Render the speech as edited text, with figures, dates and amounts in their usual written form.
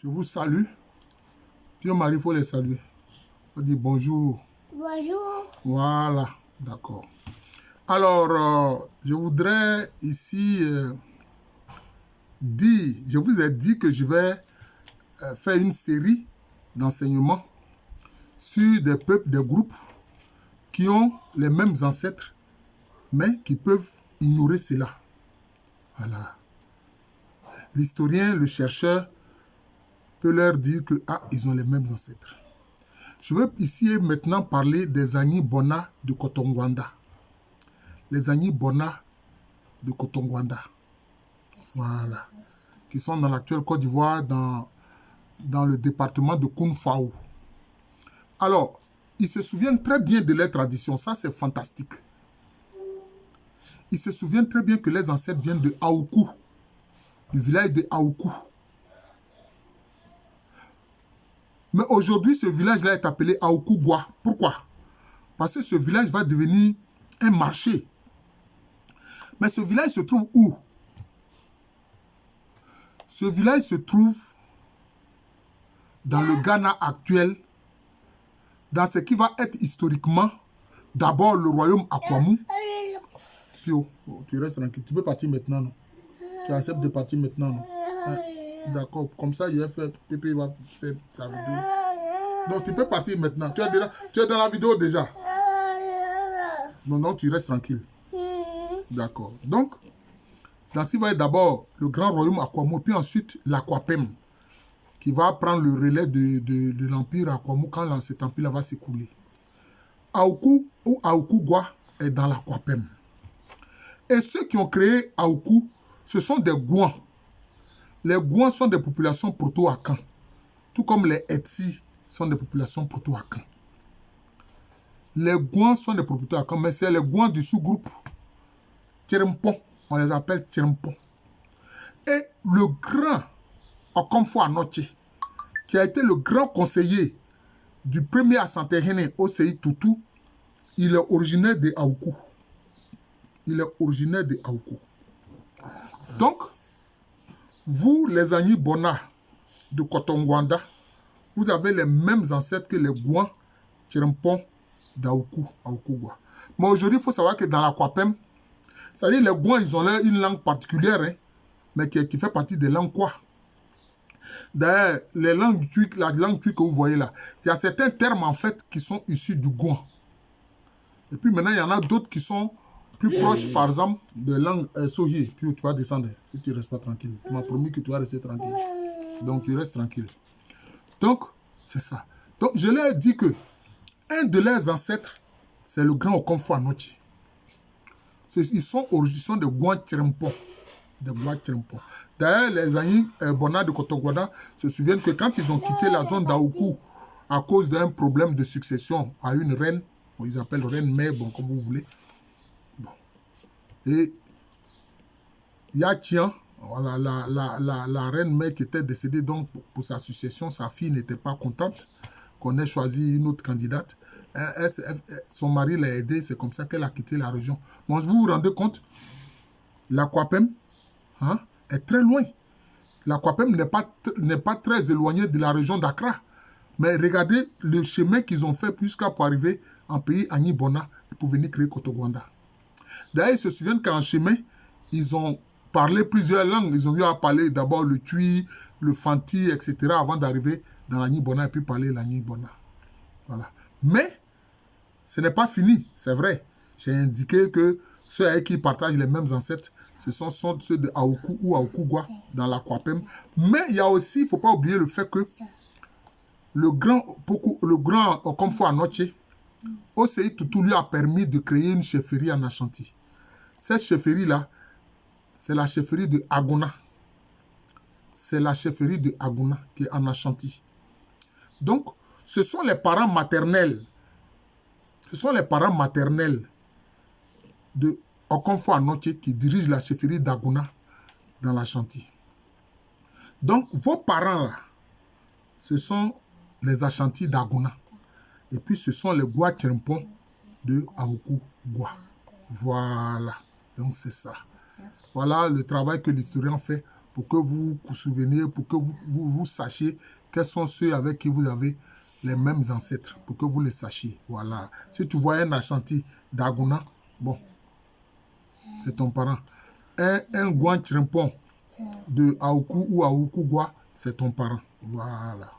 Je vous salue. Dieu Marie, il faut les saluer. On dit bonjour. Bonjour. Voilà, d'accord. Alors, je voudrais ici dire, je vous ai dit que je vais faire une série d'enseignements sur des peuples, des groupes qui ont les mêmes ancêtres, mais qui peuvent ignorer cela. Voilà. L'historien, le chercheur peut leur dire que ils ont les mêmes ancêtres. Je veux ici et maintenant parler des Agni-Bona de Kotongwanda. Les Agni-Bona de Kotongwanda. Voilà. Qui sont dans l'actuelle Côte d'Ivoire, dans le département de Kounfao. Alors, ils se souviennent très bien de leurs traditions. Ça, c'est fantastique. Ils se souviennent très bien que les ancêtres viennent de Aoukou, du village de Aoukou. Mais aujourd'hui, ce village-là est appelé Aoukou-Gwa. Pourquoi? Parce que ce village va devenir un marché. Mais ce village se trouve où? Ce village se trouve dans le Ghana actuel, dans ce qui va être historiquement d'abord le royaume Akwamou. Tu restes tranquille. Tu peux partir maintenant, non? Tu acceptes de partir maintenant, non? D'accord. Comme ça, il va faire... Pépé va faire sa vidéo. Donc, tu peux partir maintenant. Tu es dans la vidéo déjà. Non, tu restes tranquille. D'accord. Donc, dans ce qui va être d'abord le grand royaume Akwamou, puis ensuite l'Akwapem, qui va prendre le relais de l'empire Akwamou quand cet empire va s'écouler. Aoukou ou Aoukou-Gwa est dans l'Akwapem. Et ceux qui ont créé Aoukou, ce sont des Gouans. Les Gouans sont des populations proto-Akan, tout comme les Etsi sont des populations proto-Akan. Les Gouans sont des proto-Akan, mais c'est les Gouans du sous-groupe Tcherempon. On les appelle Tcherempon. Et le grand Okomfo Anoche, qui a été le grand conseiller du premier Asantehene Osei Tutu, il est originaire de Aoukou. Il est originaire de Aoukou. Donc, vous, les Agni-Bona de Kotongwanda, vous avez les mêmes ancêtres que les Gouans Tcherempon d'Aoukou, Aoukou-Gwa. Mais aujourd'hui, il faut savoir que dans l'Akwapem, c'est-à-dire les Gouans, ils ont une langue particulière, hein, mais qui fait partie des langues quoi. D'ailleurs, la langue que vous voyez là, il y a certains termes en fait qui sont issus du Gouan. Et puis maintenant, il y en a d'autres qui sont plus proches, par exemple, de langue Sohi. Puis tu vas descendre, si tu ne restes pas tranquille. Tu m'as promis que tu vas rester tranquille. Donc, tu restes tranquille. Donc, c'est ça. Donc, je leur ai dit que un de leurs ancêtres, c'est le grand Okomfo Anoche. Ils sont des Gouan Tcherempon. D'ailleurs, les Agni-Bona de Kotongwanda se souviennent que quand ils ont quitté la zone d'Aoukou à cause d'un problème de succession à une reine, ils appellent reine mère, bon, comme vous voulez. Bon. Et Yatian, voilà, la reine mère qui était décédée donc pour sa succession, sa fille n'était pas contente qu'on ait choisi une autre candidate. Son mari l'a aidée, c'est comme ça qu'elle a quitté la région. Bon, vous vous rendez compte, l'Akwapem est très loin. L'Akwapem n'est pas très éloigné de la région d'Accra. Mais regardez le chemin qu'ils ont fait pour arriver en pays Agni-Bona pour venir créer Kotongwanda. D'ailleurs, ils se souviennent qu'en chemin, ils ont parlé plusieurs langues. Ils ont eu à parler d'abord le Tui, le Fanti, etc. avant d'arriver dans l'Agni-Bona et puis parler l'Agni-Bona. Voilà. Mais ce n'est pas fini, c'est vrai. J'ai indiqué que ceux avec qui partagent les mêmes ancêtres, ce sont ceux de Aoukou ou Aoukou-Gwa dans l'Akwapem. Mais il y a aussi, il ne faut pas oublier le fait que le grand Okomfo Anoche, Osei Tutu lui a permis de créer une chefferie en Ashanti. Cette chefferie-là, c'est la chefferie de Agona. C'est la chefferie de Agona qui est en Ashanti. Donc, ce sont les parents maternels. Ce sont les parents maternels de Okomfo Anoche qui dirigent la chefferie d'Agona dans l'Ashanti. Donc, vos parents là, ce sont les Ashanti d'Agona. Et puis, ce sont les Gwa Tcherempon de Aoukou-Gwa. Voilà. Donc, c'est ça. Voilà le travail que l'historien fait pour que vous vous souveniez, pour que vous sachiez quels sont ceux avec qui vous avez les mêmes ancêtres, pour que vous les sachiez. Voilà. Si tu vois un Ashanti d'Aguna, bon, c'est ton parent. Un Guan Trimpon de Aoukou ou Aoukougwa, c'est ton parent. Voilà.